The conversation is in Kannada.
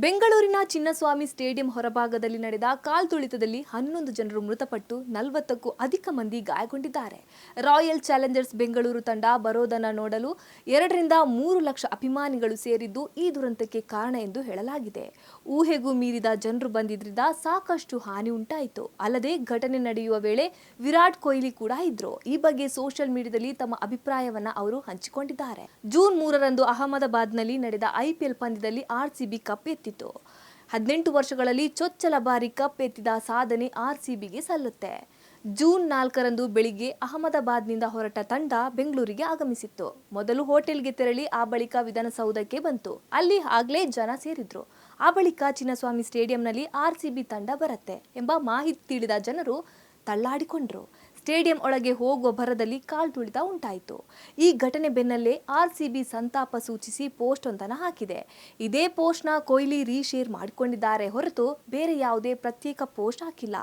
ಬೆಂಗಳೂರಿನ ಚಿನ್ನಸ್ವಾಮಿ ಸ್ಟೇಡಿಯಂ ಹೊರಭಾಗದಲ್ಲಿ ನಡೆದ ಕಾಲ್ತುಳಿತದಲ್ಲಿ 11 ಜನರು ಮೃತಪಟ್ಟು 40ಕ್ಕೂ ಅಧಿಕ ಮಂದಿ ಗಾಯಗೊಂಡಿದ್ದಾರೆ. ರಾಯಲ್ ಚಾಲೆಂಜರ್ಸ್ ಬೆಂಗಳೂರು ತಂಡ ಬರೋದನ್ನ ನೋಡಲು 2-3 ಲಕ್ಷ ಅಭಿಮಾನಿಗಳು ಸೇರಿದ್ದು ಈ ದುರಂತಕ್ಕೆ ಕಾರಣ ಎಂದು ಹೇಳಲಾಗಿದೆ. ಊಹೆಗೂ ಮೀರಿದ ಜನರು ಬಂದಿದ್ರಿಂದ ಸಾಕಷ್ಟು ಹಾನಿ ಉಂಟಾಯಿತು. ಅಲ್ಲದೆ ಘಟನೆ ನಡೆಯುವ ವೇಳೆ ವಿರಾಟ್ ಕೊಹ್ಲಿ ಕೂಡ ಇದ್ರು. ಈ ಬಗ್ಗೆ ಸೋಷಿಯಲ್ ಮೀಡಿಯಾದಲ್ಲಿ ತಮ್ಮ ಅಭಿಪ್ರಾಯವನ್ನ ಅವರು ಹಂಚಿಕೊಂಡಿದ್ದಾರೆ. ಜೂನ್ 3ರಂದು ಅಹಮದಾಬಾದ್ನಲ್ಲಿ ನಡೆದ ಐಪಿಎಲ್ ಪಂದ್ಯದಲ್ಲಿ ಆರ್ಸಿಬಿ ಕಪ್ ಎತ್ತಿತ್ತು. 18 ವರ್ಷಗಳಲ್ಲಿ ಚೊಚ್ಚಲ ಬಾರಿ ಕಪ್ ಎತ್ತಿದ ಸಾಧನೆ ಆರ್ಸಿಬಿಗೆ ಸಲ್ಲುತ್ತೆ. ಜೂನ್ 4ರಂದು ಬೆಳಿಗ್ಗೆ ಅಹಮದಾಬಾದ್ನಿಂದ ಹೊರಟ ತಂಡ ಬೆಂಗಳೂರಿಗೆ ಆಗಮಿಸಿತ್ತು. ಮೊದಲು ಹೋಟೆಲ್ಗೆ ತೆರಳಿ ಆ ಬಳಿಕ ವಿಧಾನಸೌಧಕ್ಕೆ ಬಂತು. ಅಲ್ಲಿ ಆಗ್ಲೇ ಜನ ಸೇರಿದ್ರು. ಆ ಬಳಿಕ ಚಿನ್ನಸ್ವಾಮಿ ಸ್ಟೇಡಿಯಂನಲ್ಲಿ ಆರ್ಸಿಬಿ ತಂಡ ಬರುತ್ತೆ ಎಂಬ ಮಾಹಿತಿ ತಿಳಿದ ಜನರು ತಳ್ಳಾಡಿಕೊಂಡ್ರು. ಸ್ಟೇಡಿಯಂ ಒಳಗೆ ಹೋಗುವ ಭರದಲ್ಲಿ ಕಾಲ್ತುಳಿತ ಉಂಟಾಯಿತು. ಈ ಘಟನೆ ಬೆನ್ನಲ್ಲೇ ಆರ್ಸಿಬಿ ಸಂತಾಪ ಸೂಚಿಸಿ ಪೋಸ್ಟ್ ಒಂದನ್ನು ಹಾಕಿದೆ. ಇದೇ ಪೋಸ್ಟ್ನ ಕೊಹ್ಲಿ ರೀಶೇರ್ ಮಾಡಿಕೊಂಡಿದ್ದಾರೆ ಹೊರತು ಬೇರೆ ಯಾವುದೇ ಪ್ರತ್ಯೇಕ ಪೋಸ್ಟ್ ಹಾಕಿಲ್ಲ.